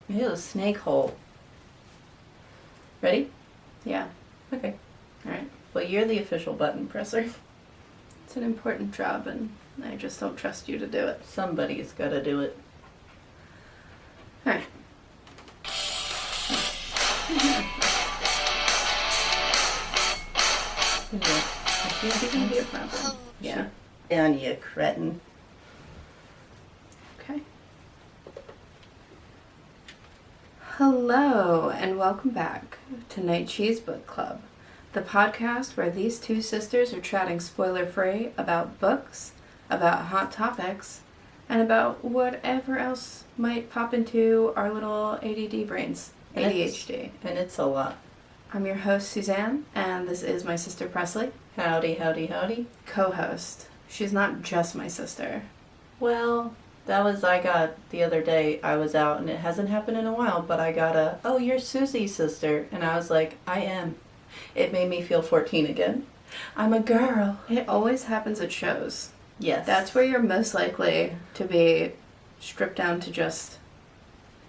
Ew, snake hole. Ready? Yeah. Okay. Alright. Well, you're the official button presser. It's an important job, and I just don't trust you to do it. Somebody's gotta do it. Alright. I think It's gonna be a problem. Yeah. And you cretin. Okay. Hello, and welcome back to Night Cheese Book Club, the podcast where these two sisters are chatting spoiler-free about books, about hot topics, and about whatever else might pop into our little ADD brains. ADHD. And it's a lot. I'm your host, Suzanne, and this is my sister, Presley. Howdy, howdy, howdy. Co-host. She's not just my sister. Well, I got the other day, I was out, and it hasn't happened in a while, but I got oh, you're Susie's sister. And I was like, I am. It made me feel 14 again. I'm a girl. It always happens at shows. Yes. That's where you're most likely to be stripped down to just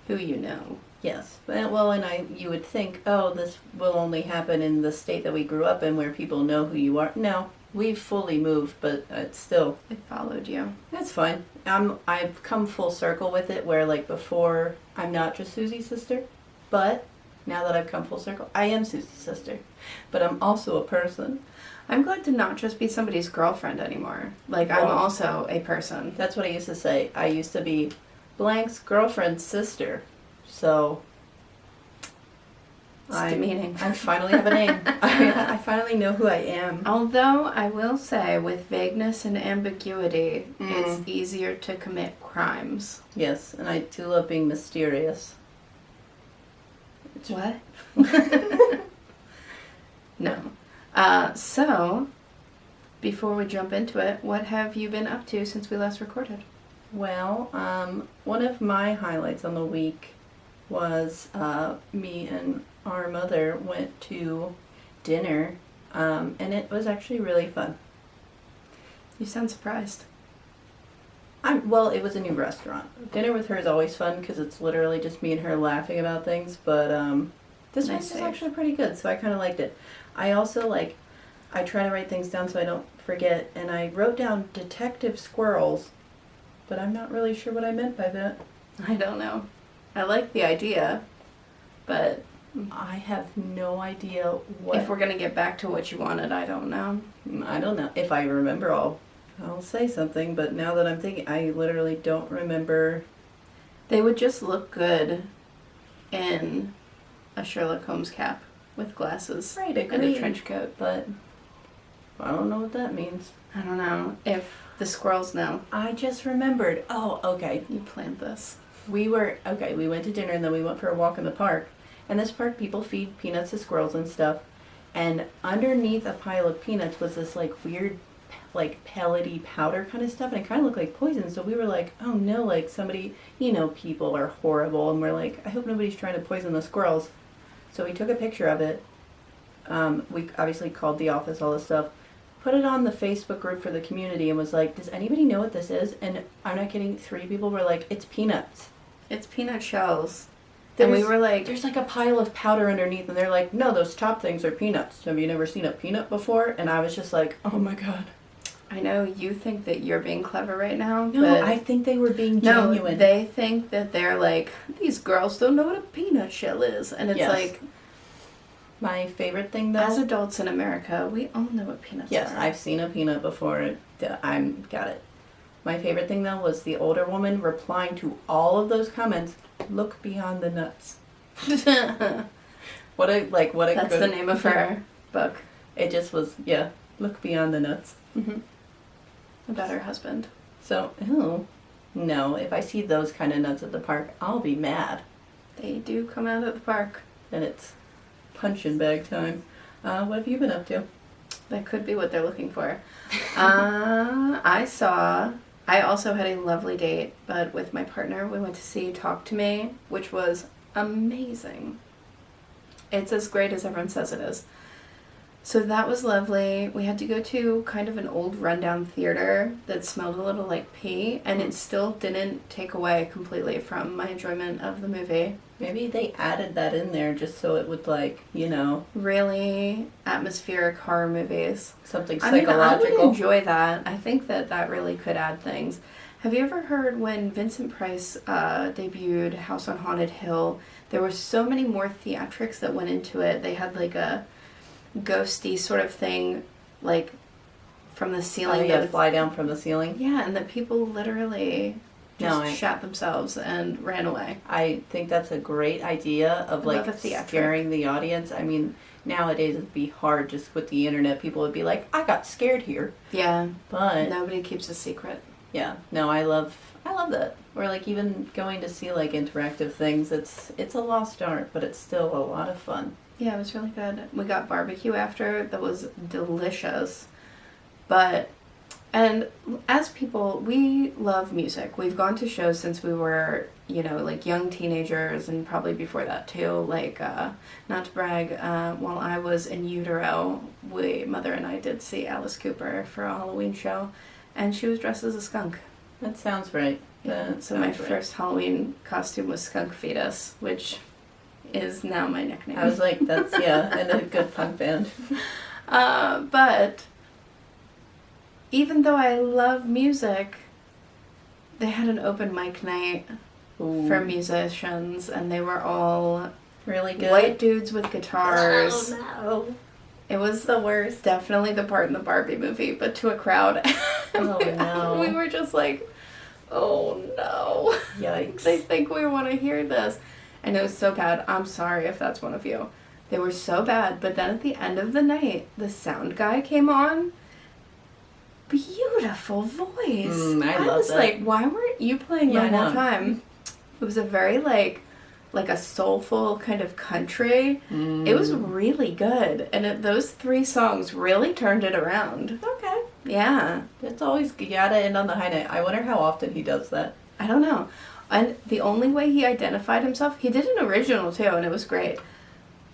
who you know. Yes. Well, and you would think, oh, this will only happen in the state that we grew up in where people know who you are. No, we've fully moved, but it's still... It followed you. That's fine. I've come full circle with it where, like, before, I'm not just Susie's sister, but now that I've come full circle, I am Susie's sister. But I'm also a person. I'm glad to not just be somebody's girlfriend anymore. Like, I'm also a person. That's what I used to say. I used to be blank's girlfriend's sister. So... It's demeaning. I finally have a name. I finally know who I am. Although, I will say, with vagueness and ambiguity, it's easier to commit crimes. Yes, and I do love being mysterious. What? No. So, before we jump into it, what have you been up to since we last recorded? Well, one of my highlights on the week was me and our mother went to dinner, and it was actually really fun. You sound surprised. Well, it was a new restaurant. Dinner with her is always fun because it's literally just me and her laughing about things, but this one was actually pretty good, so I kind of liked it. I also, I try to write things down so I don't forget, and I wrote down detective squirrels, but I'm not really sure what I meant by that. I don't know. I like the idea, but... I have no idea what... If we're going to get back to what you wanted, I don't know. I don't know. If I remember, I'll say something, but now that I'm thinking, I literally don't remember. They would just look good in a Sherlock Holmes cap with glasses. Right, and a trench coat. But I don't know what that means. I don't know if the squirrels know. I just remembered. Oh, okay. You planned this. We went to dinner and then we went for a walk in the park. And this park, people feed peanuts to squirrels and stuff. And underneath a pile of peanuts was this, weird, pellety powder kind of stuff. And it kind of looked like poison. So we were like, oh no, somebody, people are horrible. And we're like, I hope nobody's trying to poison the squirrels. So we took a picture of it. We obviously called the office, all this stuff. Put it on the Facebook group for the community and was like, does anybody know what this is? And I'm not kidding, 3 people were like, it's peanuts. It's peanut shells. And we were like... There's a pile of powder underneath, and they're like, no, those top things are peanuts. Have you never seen a peanut before? And I was just like, oh my god. I know you think that you're being clever right now, no, but... I think they were being genuine. No, they think that they're like, these girls don't know what a peanut shell is. And it's like... My favorite thing, though... As adults in America, we all know what peanuts are. Yes, I've seen a peanut before. Got it. My favorite thing, though, was the older woman replying to all of those comments, look beyond the nuts. What a That's good... the name of her book. It just was, look beyond the nuts. Mm-hmm. About her husband. So, no, if I see those kind of nuts at the park, I'll be mad. They do come out at the park. And it's punching bag time. What have you been up to? That could be what they're looking for. I also had a lovely date, but with my partner, we went to see Talk to Me, which was amazing. It's as great as everyone says it is. So that was lovely. We had to go to kind of an old rundown theater that smelled a little like pee, and it still didn't take away completely from my enjoyment of the movie. Maybe they added that in there just so it would, like, you know... Really atmospheric horror movies. Something I mean, I psychological. would enjoy that. I think that really could add things. Have you ever heard when Vincent Price debuted House on Haunted Hill, there were so many more theatrics that went into it. They had, like, a ghosty sort of thing, like, from the ceiling. Oh, yeah, fly down from the ceiling. Yeah, and that people literally just shat themselves and ran away. I think that's a great idea of, like, scaring the audience. I mean, nowadays it'd be hard just with the internet. People would be like, I got scared here. Yeah. But nobody keeps a secret. Yeah. No, I love that. Or, like, even going to see, like, interactive things. It's a lost art, but it's still a lot of fun. Yeah, it was really good. We got barbecue after. That was delicious. But, and as people, we love music. We've gone to shows since we were, you know, like young teenagers and probably before that too. Like, not to brag, while I was in utero, Mother and I did see Alice Cooper for a Halloween show. And she was dressed as a skunk. That sounds right. Yeah. So my first Halloween costume was Skunk Fetus, which is now my nickname. I was like, that's, yeah, and a good punk band. But even though I love music, they had an open mic night for musicians, and they were all really good white dudes with guitars. Oh no. It was the worst. Definitely the part in the Barbie movie, but to a crowd. Oh no. We were just like, oh no. Yikes. They think we want to hear this. And it was so bad. I'm sorry if that's one of you. They were so bad. But then at the end of the night, the sound guy came on. Beautiful voice. I love was that. like, why weren't you playing the whole time? It was a very like a soulful kind of country. It was really good. And those 3 songs really turned it around. Okay. Yeah. It's always, you gotta end on the high note. I wonder how often he does that. I don't know. And the only way he identified himself, he did an original too, and it was great.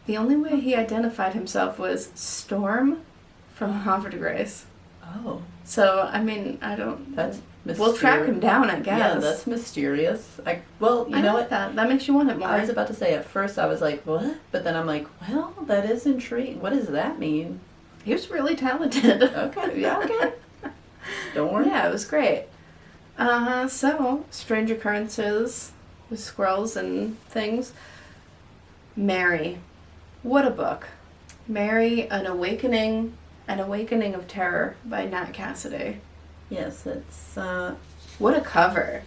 The only way he identified himself was Storm from Havre de Grace. Oh. So, I mean, I don't... That's mysterious. We'll track him down, I guess. Yeah, that's mysterious. You know what? That makes you want it more. I was about to say, at first I was like, what? But then I'm like, well, that is intriguing. What does that mean? He was really talented. Okay, yeah, okay. Don't worry. Yeah, it was great. So, Strange Occurrences with squirrels and things. Mary. What a book. Mary, An Awakening of Terror by Nat Cassidy. Yes, it's, What a cover.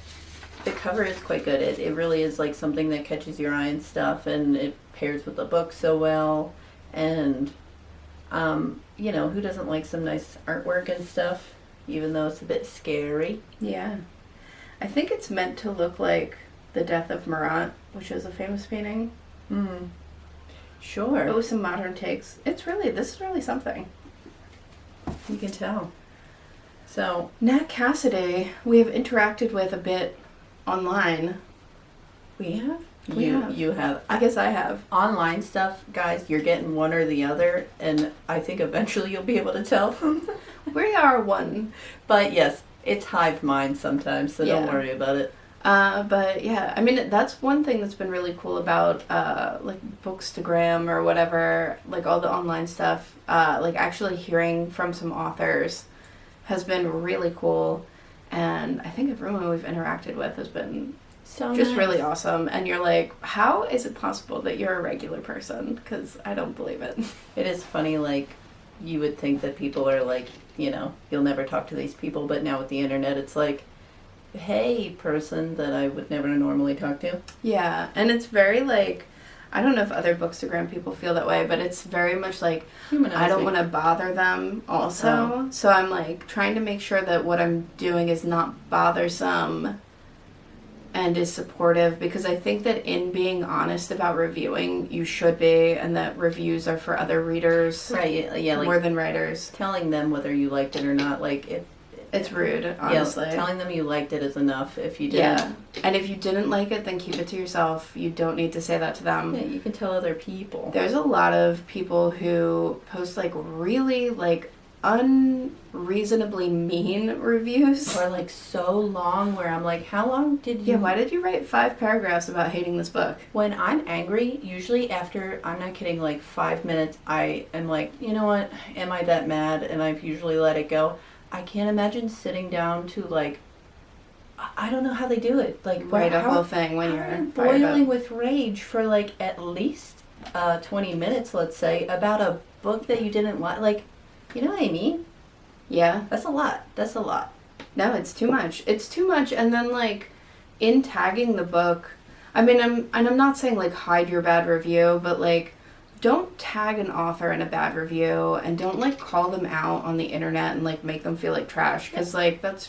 the cover is quite good. It really is like something that catches your eye and stuff, and it pairs with the book so well. And, you know, who doesn't like some nice artwork and stuff? Even though it's a bit scary. Yeah. I think it's meant to look like The Death of Marat, which is a famous painting. Sure. But with some modern takes. This is really something. You can tell. So, Nat Cassidy, we have interacted with a bit online. we have? We have. You have. I guess I have. Online stuff, guys, you're getting one or the other, and I think eventually you'll be able to tell. We are one. But yes, it's hive mind sometimes, so don't Yeah. worry about it. But yeah, I mean, that's one thing that's been really cool about, like, Bookstagram or whatever, like, all the online stuff, like, actually hearing from some authors has been really cool, and I think everyone we've interacted with has been So just nice. really awesome, and you're like, how is it possible that you're a regular person? Because I don't believe it. It is funny, like, you would think that people are like, you know, you'll never talk to these people, but now with the internet, it's like, hey, person that I would never normally talk to. Yeah, and it's very, like, I don't know if other Bookstagram people feel that way, but it's very much like, I don't want to bother them also. Oh. So I'm, like, trying to make sure that what I'm doing is not bothersome and is supportive, because I think that in being honest about reviewing, you should be, and that reviews are for other readers Right, yeah, like, more than writers. telling them whether you liked it or not, like, if It's rude, honestly. Yeah, telling them you liked it is enough. If you didn't, Yeah. And if you didn't like it, then keep it to yourself. You don't need to say that to them. yeah, you can tell other people. There's a lot of people who post like really like unreasonably mean reviews. Or like so long where I'm like, how long did you... Yeah, why did you write 5 paragraphs about hating this book? When I'm angry, usually after, I'm not kidding, like 5 minutes, I am like, you know what, am I that mad? And I've usually let it go. I can't imagine sitting down to like, I don't know how they do it. Like, Write a whole thing when you're boiling with rage for like at least 20 minutes, let's say, about a book that you didn't like. Like, you know what I mean? Yeah. That's a lot. That's a lot. No, it's too much. It's too much. And then like in tagging the book, I mean, I'm not saying like hide your bad review, but like don't tag an author in a bad review and don't like call them out on the internet and like make them feel like trash, because like that's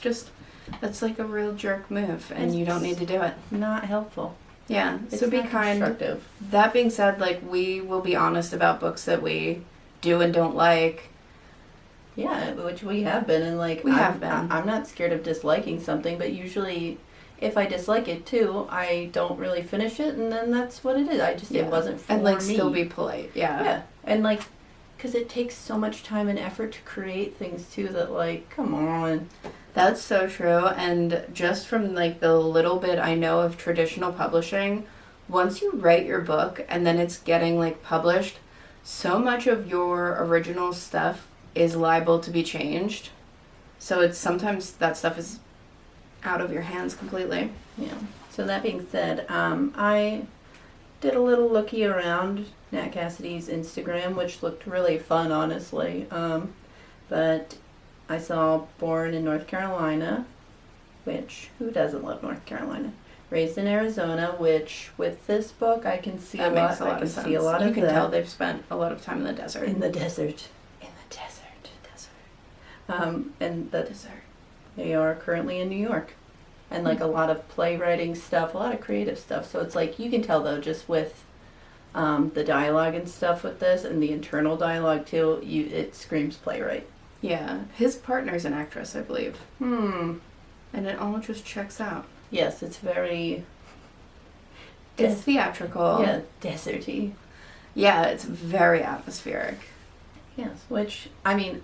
like a real jerk move and you don't need to do it. Not helpful. Yeah. It's so be not kind. Constructive. That being said, like we will be honest about books that we do and don't like. Yeah, which we have been, and like I'm not scared of disliking something, but usually, if I dislike it too, I don't really finish it, and then that's what it is. It wasn't for me. And like still be polite. Yeah. Yeah, and like, because it takes so much time and effort to create things too. That like, come on. That's so true. And just from like the little bit I know of traditional publishing, once you write your book and then it's getting like published, so much of your original stuff is liable to be changed. So it's sometimes that stuff is out of your hands completely. Yeah. So that being said, I did a little looky around Nat Cassidy's Instagram, which looked really fun, honestly. But I saw born in North Carolina, which, who doesn't love North Carolina? Raised in Arizona, which with this book I can see that a makes lot. a lot I can of sense. see a lot of you can that. tell they've spent a lot of time in the desert. In the desert. And that Desert. they are currently in New York. And like a lot of playwriting stuff, a lot of creative stuff. So it's like, you can tell though, just with the dialogue and stuff with this, and the internal dialogue too, it screams playwright. Yeah. His partner's an actress, I believe. And it all just checks out. yes, it's very... It's theatrical. Yeah, deserty. Yeah, it's very atmospheric. Yes, which, I mean,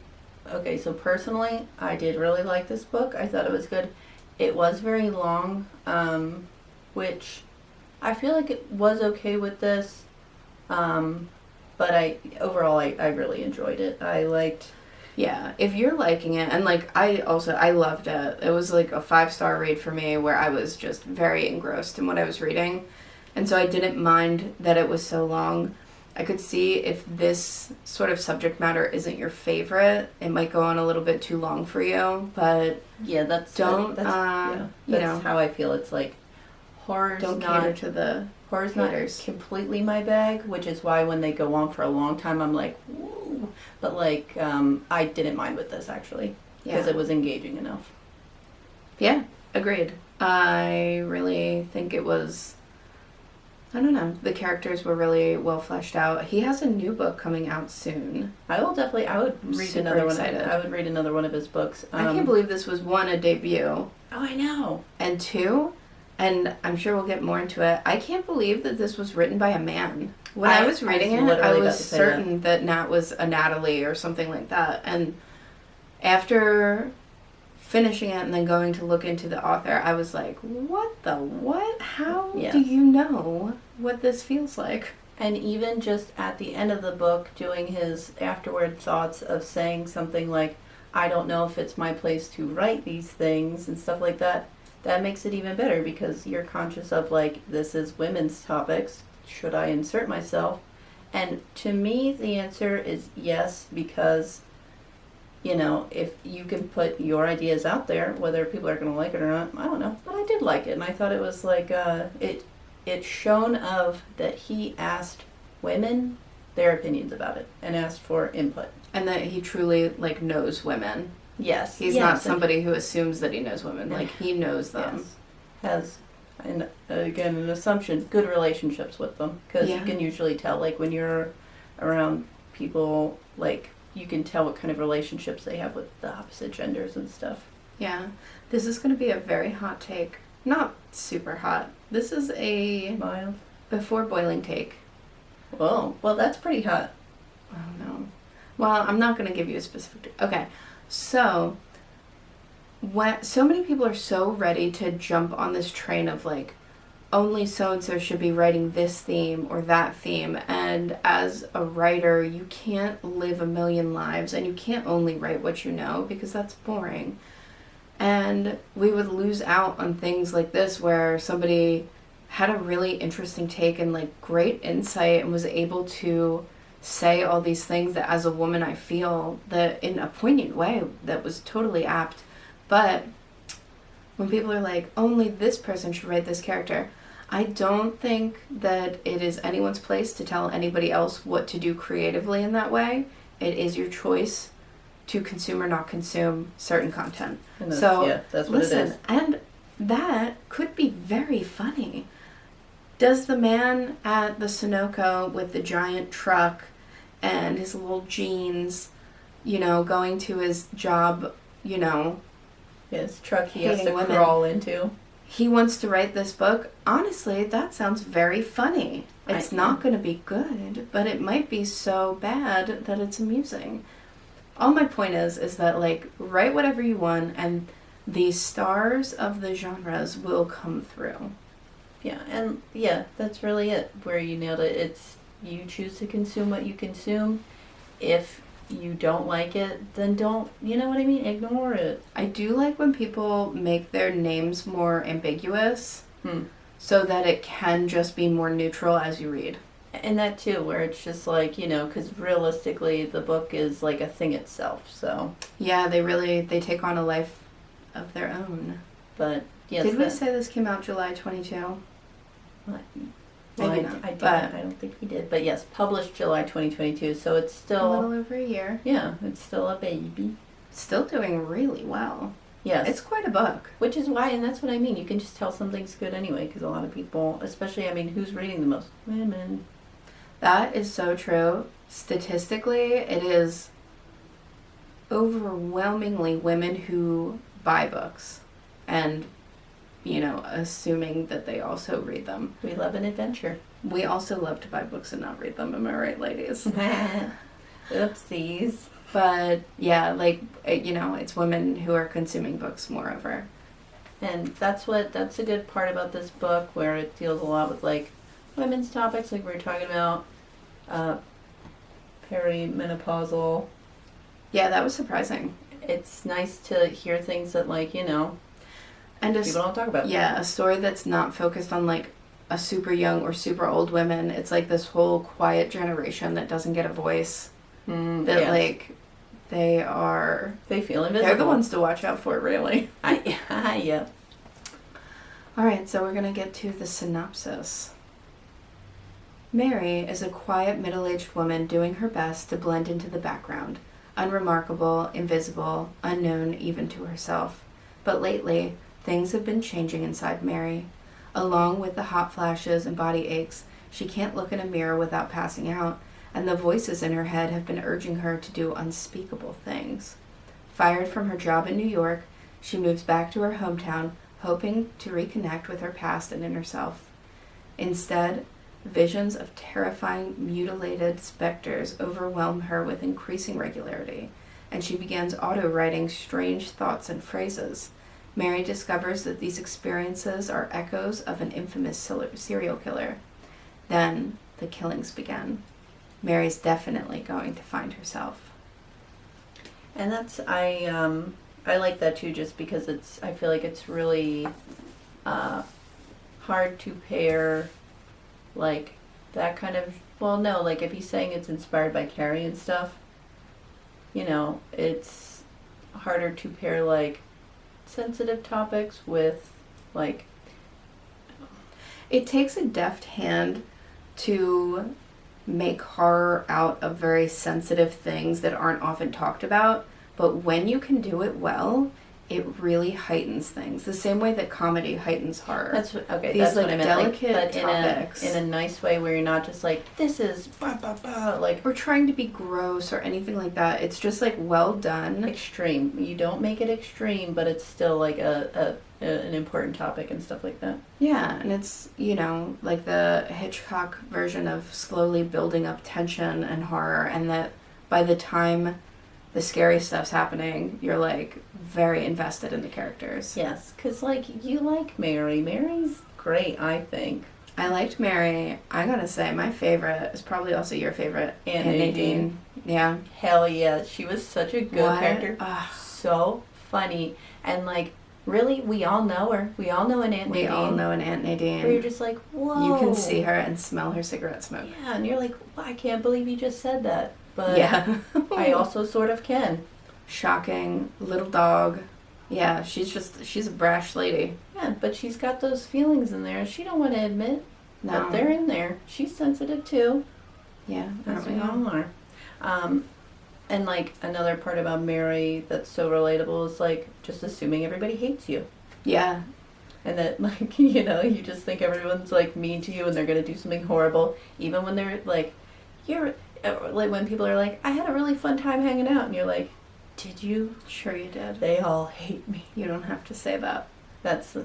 okay, so personally, I did really like this book. I thought it was good. It was very long, which I feel like it was okay with this, but overall I really enjoyed it. I liked... Yeah, if you're liking it, and like I loved it. It was like a 5-star read for me where I was just very engrossed in what I was reading. And so I didn't mind that it was so long. I could see if this sort of subject matter isn't your favorite, it might go on a little bit too long for you, but yeah, that's how I feel. It's like horror's don't not cater to the horror's haters. not completely my bag, which is why when they go on for a long time, I'm like, woo. But like, I didn't mind with this actually because it was engaging enough. Yeah, agreed. I really think it was. I don't know. The characters were really well fleshed out. He has a new book coming out soon. I would read super another excited. one. I would read another one of his books. I can't believe this was 1, a debut. Oh, I know. And 2, and I'm sure we'll get more into it, I can't believe that this was written by a man. When I was reading it, I was certain that Nat was a Natalie or something like that. And after finishing it and then going to look into the author, I was like, what the what? How do you know what this feels like? And even just at the end of the book, doing his afterward thoughts of saying something like, I don't know if it's my place to write these things and stuff like that, that makes it even better because you're conscious of like, this is women's topics. Should I insert myself? And to me, the answer is yes, because you know, if you can put your ideas out there, whether people are going to like it or not, I don't know. But I did like it, and I thought it was like, it's shown of that he asked women their opinions about it and asked for input. And that he truly, like, knows women. Yes. He's not somebody who assumes that he knows women. Like, he knows them. Yes. Has, and again, an assumption, good relationships with them. Because you can usually tell, like, when you're around people, like, you can tell what kind of relationships they have with the opposite genders and stuff. Yeah. This is going to be a very hot take. Not super hot. This is a Mild. before boiling take. Whoa. Well, that's pretty hot. Oh, no. Well, I'm not going to give you a specific... Okay. So, so many people are so ready to jump on this train of, like, only so-and-so should be writing this theme or that theme. And as a writer, you can't live a million lives, and you can't only write what you know, because that's boring. And we would lose out on things like this where somebody had a really interesting take and, like, great insight and was able to say all these things that as a woman I feel that in a poignant way that was totally apt. But when people are like, only this person should write this character, I don't think that it is anyone's place to tell anybody else what to do creatively in that way. It is your choice to consume or not consume certain content. And that's, so yeah, that's what listen, it is. and that could be very funny. Does the man at the Sunoco with the giant truck and his little jeans, you know, going to his job, you know, His truck he has to hating women. crawl into. He wants to write this book? Honestly, that sounds very funny. It's not going to be good, but it might be so bad that it's amusing. All my point is that, like, write whatever you want, and the stars of the genres will come through. Yeah, and yeah, that's really it. Where you nailed it. It's you choose to consume what you consume. If you don't like it, then don't, you know what I mean? Ignore it. I do like when people make their names more ambiguous Hmm. so that it can just be more neutral as you read. And that too, where it's just like, you know, because realistically the book is like a thing itself, so. Yeah, they take on a life of their own. But, yes. Did we say this came out July 22? Maybe not. I but don't think we did. But yes, published July 2022, so it's a still, little over a year. yeah, it's still a baby. Still doing really well. Yes. It's quite a book. Which is why, and that's what I mean, you can just tell something's good anyway, because a lot of people, especially, I mean, who's reading the most? Women. That is so true. Statistically, it is overwhelmingly women who buy books and, you know, assuming that they also read them. We love an adventure. We also love to buy books and not read them, am I right, ladies? Oopsies. But, yeah, like, you know, it's women who are consuming books moreover. And that's a good part about this book, where it deals a lot with, like, women's topics, like we were talking about, perimenopausal. Yeah, that was surprising. It's nice to hear things that, like, you know, And people don't talk about. yeah, a story that's not focused on, like, a super young or super old women. It's like this whole quiet generation that doesn't get a voice. That, yes. like, they feel invisible. they're the ones to watch out for, really. Yeah. Alright, so we're gonna get to the synopsis. Mary is a quiet, middle-aged woman doing her best to blend into the background. Unremarkable, invisible, unknown even to herself. But lately, things have been changing inside Mary. Along with the hot flashes and body aches, she can't look in a mirror without passing out, and the voices in her head have been urging her to do unspeakable things. Fired from her job in New York, she moves back to her hometown, hoping to reconnect with her past and inner self. Instead, visions of terrifying, mutilated specters overwhelm her with increasing regularity, and she begins auto-writing strange thoughts and phrases. Mary discovers that these experiences are echoes of an infamous serial killer. Then, the killings begin. Mary's definitely going to find herself. And that's I like that too, just because I feel like it's really hard to pair, like, that kind of, well, no, like, if he's saying it's inspired by Carrie and stuff, you know, it's harder to pair, like, sensitive topics with, like... It takes a deft hand to make horror out of very sensitive things that aren't often talked about, but when you can do it well, it really heightens things. The same way that comedy heightens horror. That's what I These, meant. delicate But topics. in a nice way where you're not just like, this is bah, bah, bah, like Or trying to be gross or anything like that. It's just like well done. extreme. You don't make it extreme, but it's still like an important topic and stuff like that. Yeah, and it's, like the Hitchcock version of slowly building up tension and horror, and that by the time the scary stuff's happening, you're like very invested in the characters. Yes, because like you like Mary. Mary's great, I think. I liked Mary. I gotta say, my favorite is probably also your favorite. Aunt Nadine. Yeah. Hell yeah, she was such a good character. So funny. And like, really, we all know her. We all know an Aunt Nadine. We all know an Aunt Nadine. Where you're just like, whoa. You can see her and smell her cigarette smoke. Yeah, and you're like, well, I can't believe you just said that. But yeah. I also sort of can. Shocking. Little dog. Yeah, she's a brash lady. Yeah, but she's got those feelings in there she don't want to admit. No. But they're in there. She's sensitive too. Yeah, As we all are. And like another part about Mary that's so relatable is like just assuming everybody hates you. Yeah. And that like, you just think everyone's like mean to you and they're going to do something horrible. Even when they're like, like when people are like, I had a really fun time hanging out. And you're like, did you? Sure you did. They all hate me. You don't have to say that. That's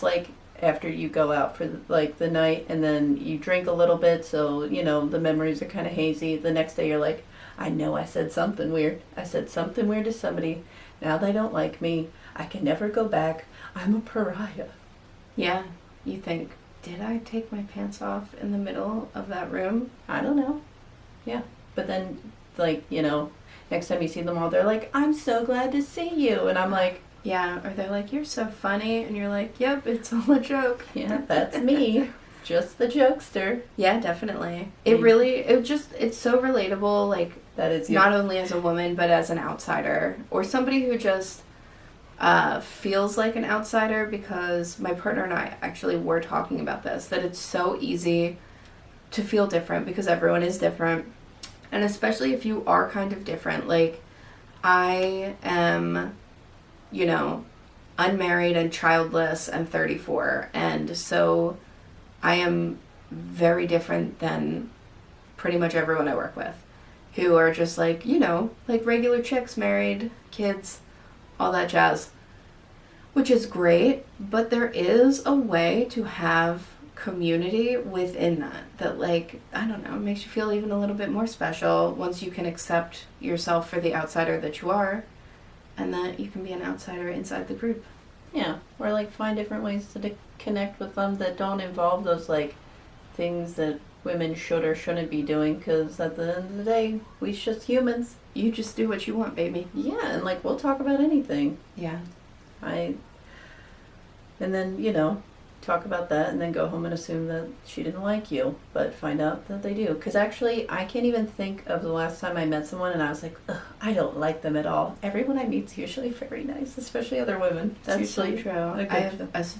like after you go out for like the night and then you drink a little bit. So, the memories are kind of hazy. The next day you're like, I know I said something weird. I said something weird to somebody. Now they don't like me. I can never go back. I'm a pariah. Yeah. You think, did I take my pants off in the middle of that room? I don't know. Yeah. But then, like, next time you see them all, they're like, I'm so glad to see you. And I'm like, yeah. Or they're like, you're so funny. And you're like, yep, it's all a joke. Yeah, that's me. Just the jokester. Yeah, definitely. It's so relatable, like, that is not only as a woman, but as an outsider. Or somebody who just feels like an outsider, because my partner and I actually were talking about this, that it's so easy to feel different because everyone is different. And especially if you are kind of different. Like, I am, unmarried and childless and 34. And so I am very different than pretty much everyone I work with, who are just like, like regular chicks, married, kids, all that jazz, which is great. But there is a way to have community within that like, I don't know, makes you feel even a little bit more special once you can accept yourself for the outsider that you are, and that you can be an outsider inside the group. Yeah, or like find different ways to connect with them that don't involve those like things that women should or shouldn't be doing, because at the end of the day, we just humans. You just do what you want, baby. Yeah, and like we'll talk about anything. Yeah. And then, talk about that and then go home and assume that she didn't like you, but find out that they do. Because actually, I can't even think of the last time I met someone and I was like, ugh, I don't like them at all. Everyone I meet's usually very nice, especially other women. That's so true. I have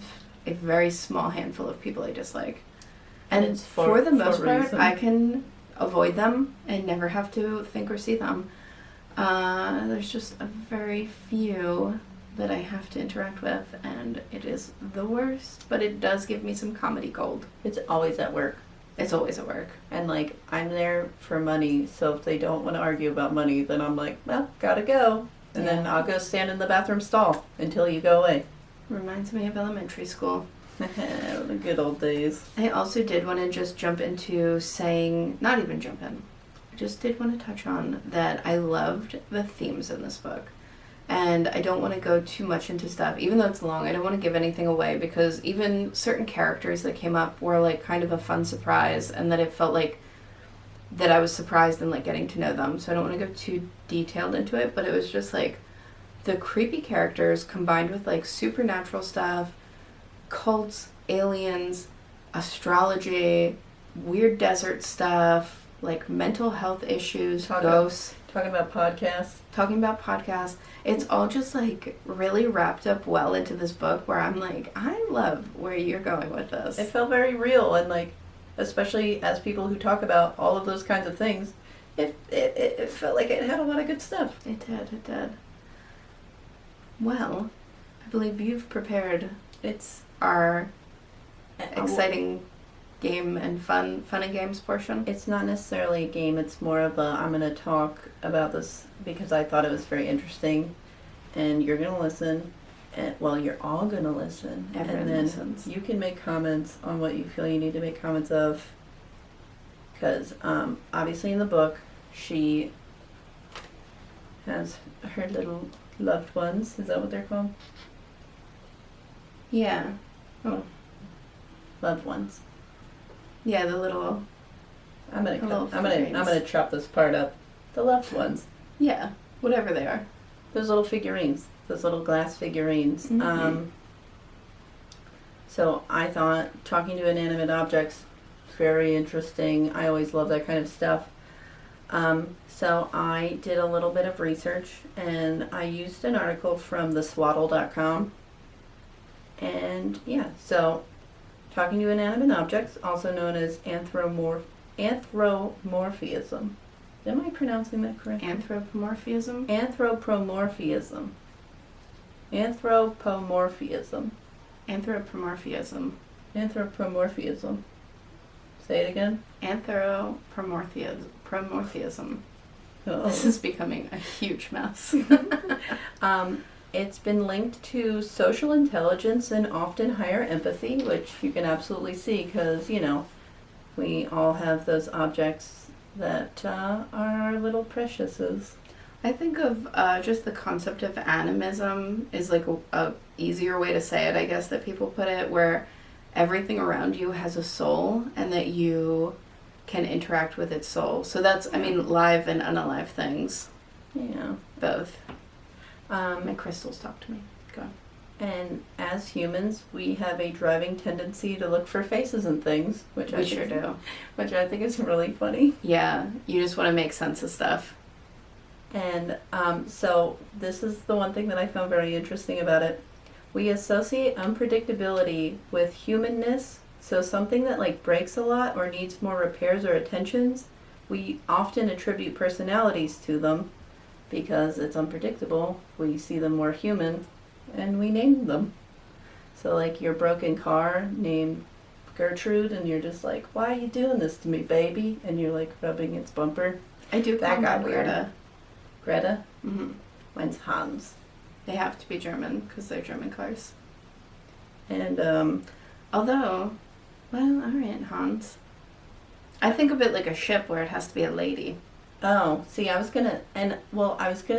a very small handful of people I dislike. And for the most part, I can avoid them and never have to think or see them. There's just a very few that I have to interact with, and it is the worst, but it does give me some comedy gold. It's always at work. It's always at work. And like, I'm there for money, so if they don't want to argue about money, then I'm like, well, gotta go. And then I'll go stand in the bathroom stall until you go away. Reminds me of elementary school. The good old days. I also did want to just jump into saying, not even jump in, I just did want to touch on that I loved the themes in this book. And I don't want to go too much into stuff, even though it's long. I don't want to give anything away, because even certain characters that came up were like kind of a fun surprise, and that it felt like that I was surprised in like getting to know them. So I don't want to go too detailed into it, but it was just like the creepy characters combined with like supernatural stuff, cults, aliens, astrology, weird desert stuff, like mental health issues, ghosts. Talking about podcasts. It's all just like really wrapped up well into this book, where I'm like, I love where you're going with this. It felt very real, and like, especially as people who talk about all of those kinds of things, it felt like it had a lot of good stuff. It did. Well, I believe you've prepared It's our exciting game and fun and games portion. It's not necessarily a game. It's more of a, I'm going to talk about this because I thought it was very interesting, and you're going to listen. And, well, you're all going to listen. Everyone and then listens. You can make comments on what you feel you need to make comments of. Because obviously in the book, she has her little loved ones. Is that what they're called? Yeah. Oh. Loved ones. Yeah, the little... I'm little gonna chop this part up. The loved ones. Yeah, whatever they are. Those little figurines. Those little glass figurines. Mm-hmm. So I thought talking to inanimate objects, very interesting. I always love that kind of stuff. So I did a little bit of research, and I used an article from theswaddle.com. And yeah, so talking to inanimate objects, also known as anthropomorphism. Am I pronouncing that correctly? Anthropomorphism? Anthropomorphism. Anthropomorphism. Anthropomorphism. Anthropomorphism. Say it again. Anthropomorphism. Oh. This is becoming a huge mess. It's been linked to social intelligence and often higher empathy, which you can absolutely see because, you know, we all have those objects that are our little preciouses. I think of just the concept of animism is like a easier way to say it, I guess, that people put it, where everything around you has a soul and that you can interact with its soul. So that's, I mean, live and unalive things. Yeah. Both. My crystals talk to me. Go on. And as humans, we have a driving tendency to look for faces and things, which We sure do. Which I think is really funny. Yeah, you just want to make sense of stuff. And so this is the one thing that I found very interesting about it. We associate unpredictability with humanness. So something that like breaks a lot or needs more repairs or attentions, we often attribute personalities to them because it's unpredictable. We see them more human and we name them. So like your broken car named Gertrude, and you're just like, why are you doing this to me, baby? And you're like rubbing its bumper. I do That call got them weird. Greta. Greta? Mm-hmm. Mine's Hans. They have to be German because they're German cars. And Although, well, alright, Hans. I think of it like a ship where it has to be a lady. oh, see, I was gonna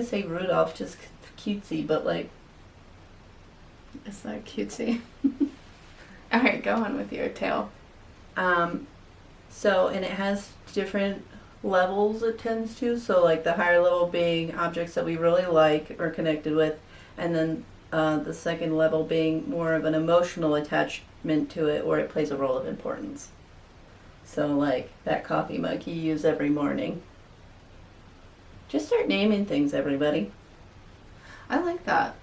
say Rudolph, just cutesy, but like, Is that cutesy? Alright, go on with your tale. so, and it has different levels it tends to, so like the higher level being objects that we really like or connected with, and then the second level being more of an emotional attachment to it where it plays a role of importance. So like that coffee mug you use every morning. Just start naming things, everybody. I like that.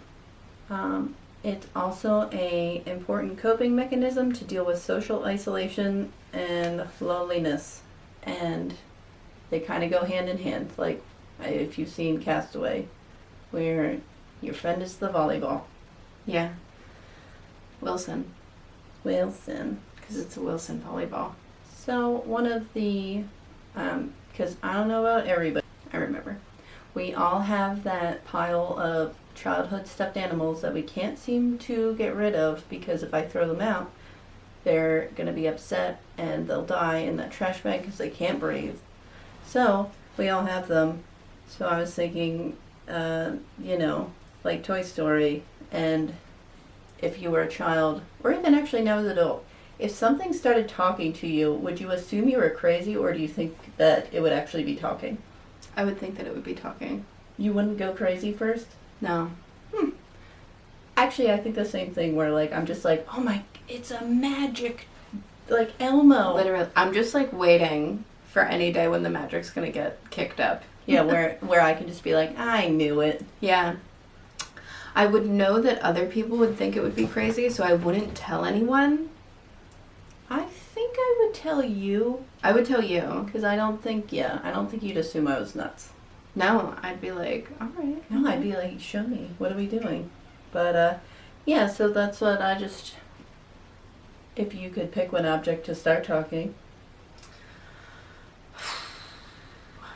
It's also a important coping mechanism to deal with social isolation and loneliness, and they kind of go hand in hand. Like if you've seen Castaway, where your friend is the volleyball. Yeah. Wilson. Wilson. Because it's a Wilson volleyball. So one of the, because I don't know about everybody, I remember, we all have that pile of childhood stuffed animals that we can't seem to get rid of because if I throw them out, they're going to be upset and they'll die in that trash bag because they can't breathe. So we all have them. So I was thinking, like Toy Story, and if you were a child, or even actually now as an adult, if something started talking to you, would you assume you were crazy, or do you think that it would actually be talking? I would think that it would be talking. You wouldn't go crazy first? No. Actually, I think the same thing where, like, I'm just like, oh my, it's a magic, like, Elmo. Literally, I'm just like waiting for any day when the magic's gonna get kicked up. Yeah, where I can just be like, I knew it. Yeah. I would know that other people would think it would be crazy, so I wouldn't tell anyone. I think I would tell you. I would tell you. Because I don't think you'd assume I was nuts. No, I'd be like, alright. No, I'd be like, show me. What are we doing? But, yeah, so that's what I just... If you could pick one object to start talking.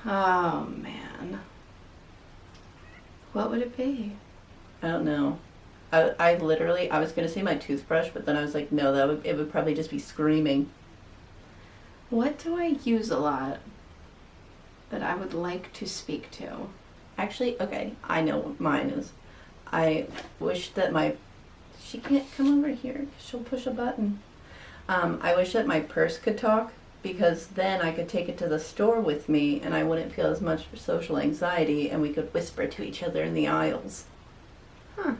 Oh, man. What would it be? I don't know. I literally, I was going to say my toothbrush, but then I was like, no, it would probably just be screaming. What do I use a lot that I would like to speak to? Actually, okay, I know what mine is. I wish that she can't come over here 'cause she'll push a button. I wish that my purse could talk, because then I could take it to the store with me and I wouldn't feel as much social anxiety, and we could whisper to each other in the aisles. Huh.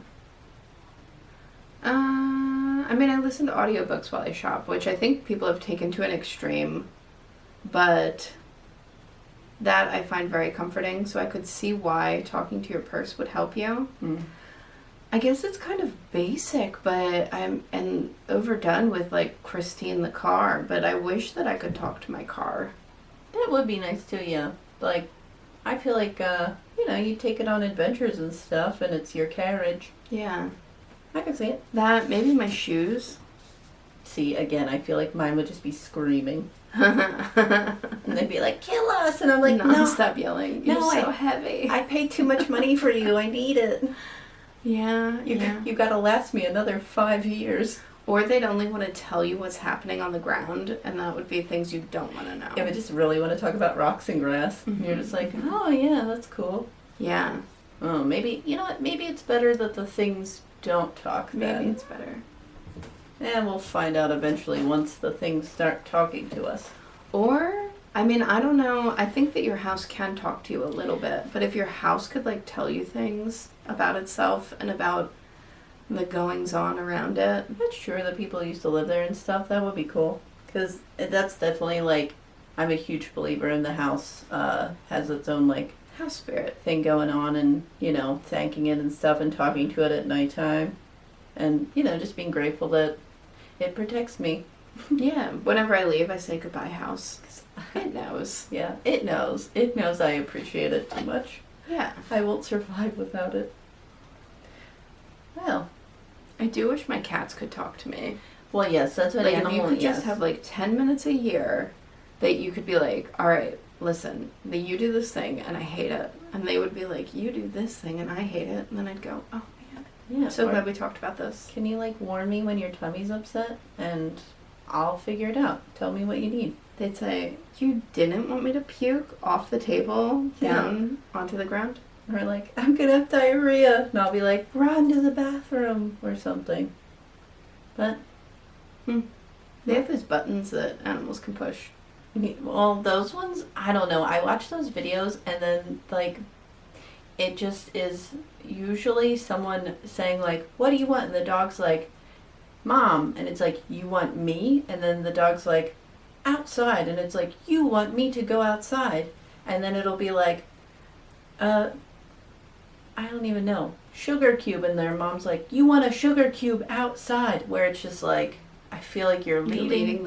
I mean, I listen to audiobooks while I shop, which I think people have taken to an extreme, but that I find very comforting, so I could see why talking to your purse would help you. I guess it's kind of basic, but I'm overdone with like Christine the car, but I wish that I could talk to my car. That would be nice too, yeah. Like, I feel like, you take it on adventures and stuff, and it's your carriage. Yeah. I can see it. That, maybe my shoes. See, again, I feel like mine would just be screaming. And they'd be like, kill us! And I'm like, no. Stop yelling. You're so heavy. I paid too much money for you. I need it. Yeah, You gotta last me another 5 years. Or they'd only want to tell you what's happening on the ground, and that would be things you don't want to know. Yeah, but just really want to talk about rocks and grass. Mm-hmm. And you're just like, oh yeah, that's cool. Yeah. Oh, maybe, you know what, maybe it's better that the things don't talk then. Maybe it's better. And we'll find out eventually once the things start talking to us. Or, I mean, I don't know. I think that your house can talk to you a little bit, but if your house could, like, tell you things about itself and about the goings-on around it. That's true, the people who used to live there and stuff, that would be cool. Because that's definitely, like, I'm a huge believer in the house has its own, like, house spirit thing going on, and, thanking it and stuff and talking to it at nighttime. And, just being grateful that it protects me. Yeah, whenever I leave, I say goodbye, house. 'Cause it knows. Yeah, it knows. It knows I appreciate it too much. Yeah. I won't survive without it. Well, I do wish my cats could talk to me. well, yes, that's what Like, animal, if you could yes. just have, like, 10 minutes a year that you could be like, all right, listen, you do this thing, and I hate it. And they would be like, you do this thing, and I hate it. And then I'd go, oh, man. Yeah, So or glad we talked about this. Can you, like, warn me when your tummy's upset? And I'll figure it out. Tell me what you need. They'd say, you didn't want me to puke off the table down onto the ground? Or, like, I'm gonna have diarrhea. And I'll be like, run to the bathroom or something. But, They have those buttons that animals can push. well, those ones, I don't know. I watch those videos and then, like, it just is usually someone saying, like, what do you want? And the dog's like, Mom. And it's like, you want me? And then the dog's like, outside. And it's like, you want me to go outside? And then it'll be like, I don't even know. Sugar cube. And their mom's like, you want a sugar cube outside? Where it's just like, I feel like you're leading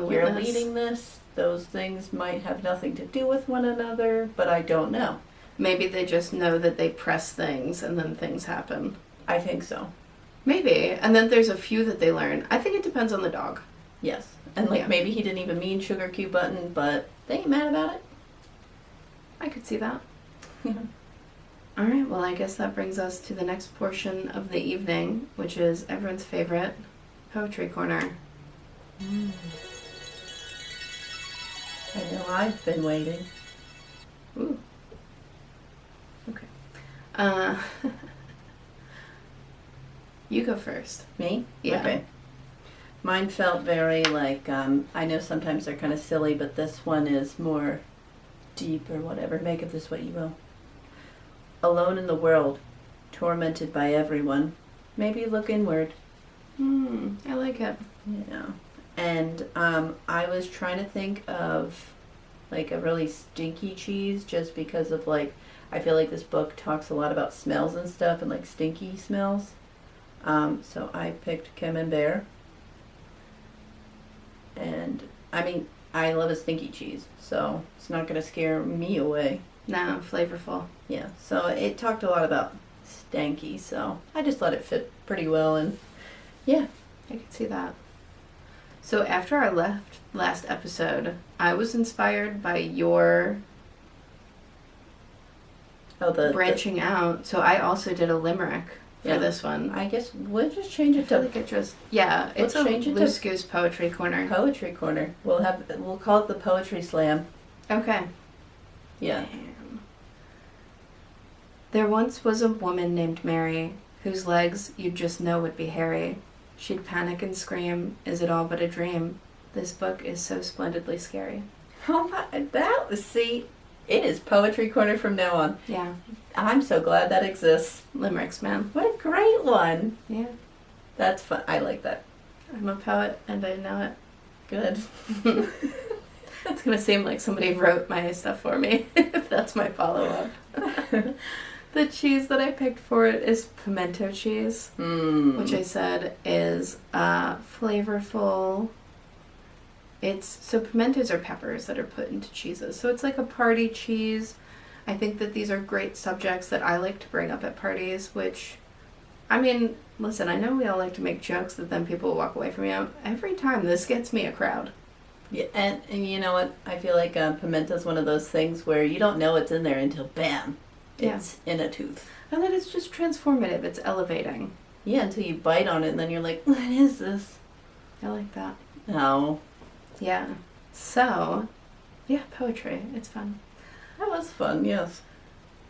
this. Those things might have nothing to do with one another, but I don't know. Maybe they just know that they press things and then things happen. I think so. Maybe. And then there's a few that they learn. I think it depends on the dog. Yes. And, like, Yeah. maybe he didn't even mean sugar cube button, but they ain't mad about it. I could see that. Yeah. All right, well, I guess that brings us to the next portion of the evening, which is everyone's favorite, Poetry Corner. I know I've been waiting. Ooh. Okay. You go first. Me? Yeah. Okay. Mine felt very like, I know sometimes they're kind of silly, but this one is more deep or whatever. Make of this what you will. Alone in the world, tormented by everyone. Maybe look inward. I like it. Yeah. And I was trying to think of like a really stinky cheese just because of like, I feel like this book talks a lot about smells and stuff and like stinky smells. So I picked Camembert. And I mean, I love a stinky cheese, so it's not going to scare me away. No, flavorful. Yeah, so it talked a lot about stanky. So I just thought it fit pretty well, and yeah. I can see that. So after our last episode, I was inspired by your branching out. So I also did a limerick for this one. I guess we'll just change it I feel to like it just it's a Loose Goose Poetry Corner. Poetry Corner. We'll call it the Poetry Slam. Okay. Yeah. Damn. There once was a woman named Mary, whose legs you'd just know would be hairy. She'd panic and scream, "Is it all but a dream? This book is so splendidly scary." Oh my, it is Poetry Corner from now on. Yeah. I'm so glad that exists. Limericks, man. What a great one. Yeah. That's fun. I like that. I'm a poet and I know it. Good. It's going to seem like somebody wrote my stuff for me, if that's my follow-up. The cheese that I picked for it is pimento cheese, which I said is flavorful. So pimentos are peppers that are put into cheeses. So it's like a party cheese. I think that these are great subjects that I like to bring up at parties, which, I mean, listen, I know we all like to make jokes that then people walk away from you. Every time this gets me a crowd. Yeah, and you know what? I feel like pimento's one of those things where you don't know it's in there until bam, it's in a tooth. And then it's just transformative. It's elevating. Yeah, until you bite on it and then you're like, what is this? I like that. Oh. Yeah. So, yeah, poetry. It's fun. That was fun, yes.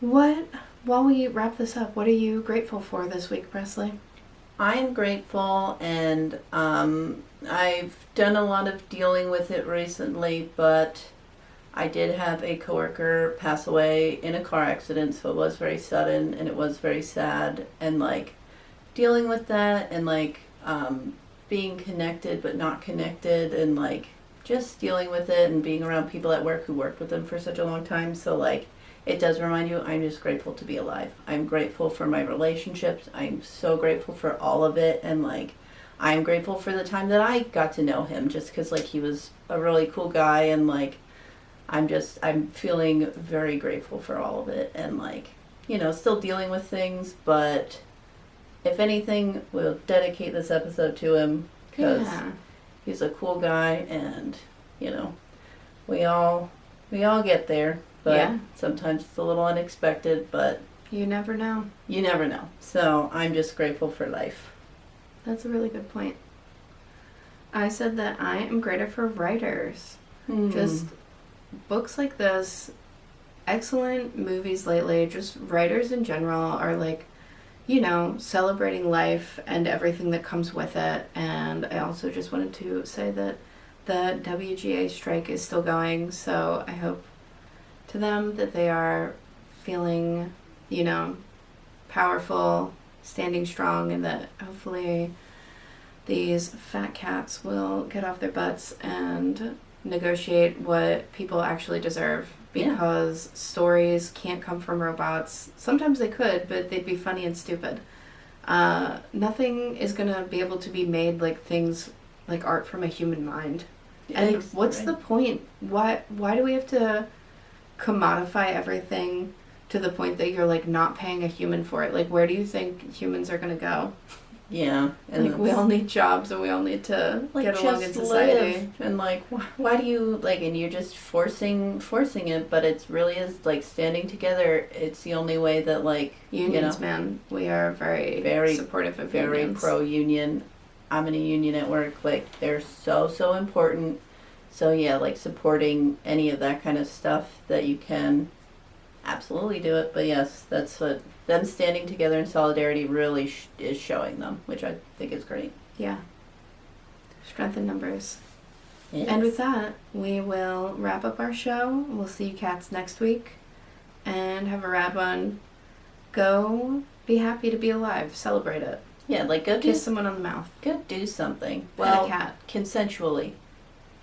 While we wrap this up, what are you grateful for this week, Presley? I'm grateful, and I've done a lot of dealing with it recently, but I did have a coworker pass away in a car accident, so it was very sudden, and it was very sad, and like dealing with that, and like being connected but not connected, and like just dealing with it, and being around people at work who worked with them for such a long time. So like it does remind you, I'm just grateful to be alive. I'm grateful for my relationships. I'm so grateful for all of it. And like, I'm grateful for the time that I got to know him, just because like he was a really cool guy. And like, I'm feeling very grateful for all of it. And like, you know, still dealing with things, but if anything, we'll dedicate this episode to him because he's a cool guy, and you know, we all get there. But sometimes it's a little unexpected, but you never know. You never know. So I'm just grateful for life. That's a really good point. I said that I am grateful for writers. Just books like this, excellent movies lately, just writers in general are like, you know, celebrating life and everything that comes with it. And I also just wanted to say that the WGA strike is still going, so I hope to them that they are feeling, you know, powerful, standing strong, and that hopefully these fat cats will get off their butts and negotiate what people actually deserve, because stories can't come from robots. Sometimes they could, but they'd be funny and stupid. Nothing is going to be able to be made like things like art from a human mind. And what's the point? Why do we have to commodify everything to the point that you're like not paying a human for it? Like, where do you think humans are going to go? Yeah. And like, we all need jobs, and we all need to like get along in society. Live. And like, why do you like, and you're just forcing it, but it's really is like standing together. It's the only way that like, unions, you know, man, we are very supportive of very unions. Pro union. I'm in a union at work. Like, they're so important. So yeah, like supporting any of that kind of stuff that you can, absolutely do it. But yes, that's what them standing together in solidarity really is showing them, which I think is great. Yeah. Strength in numbers. Yes. And with that, we will wrap up our show. We'll see you cats next week, and have a rad one. Go be happy to be alive. Celebrate it. Yeah, like go kiss someone on the mouth. Go do something. Pet a cat. Consensually.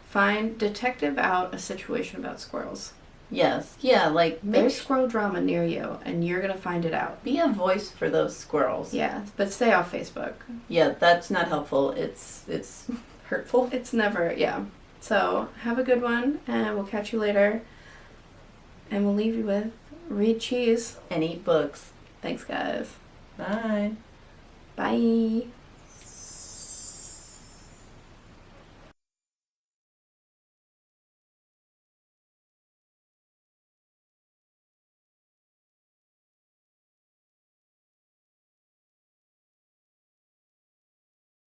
Find detective out a situation about squirrels. Yes. Yeah, like there's squirrel drama near you, and you're gonna find it out. Be a voice for those squirrels. Yeah, but stay off Facebook. Yeah, that's not helpful. It's hurtful. It's never, So have a good one, and we'll catch you later. And we'll leave you with read cheese and eat books. Thanks, guys. Bye. Bye.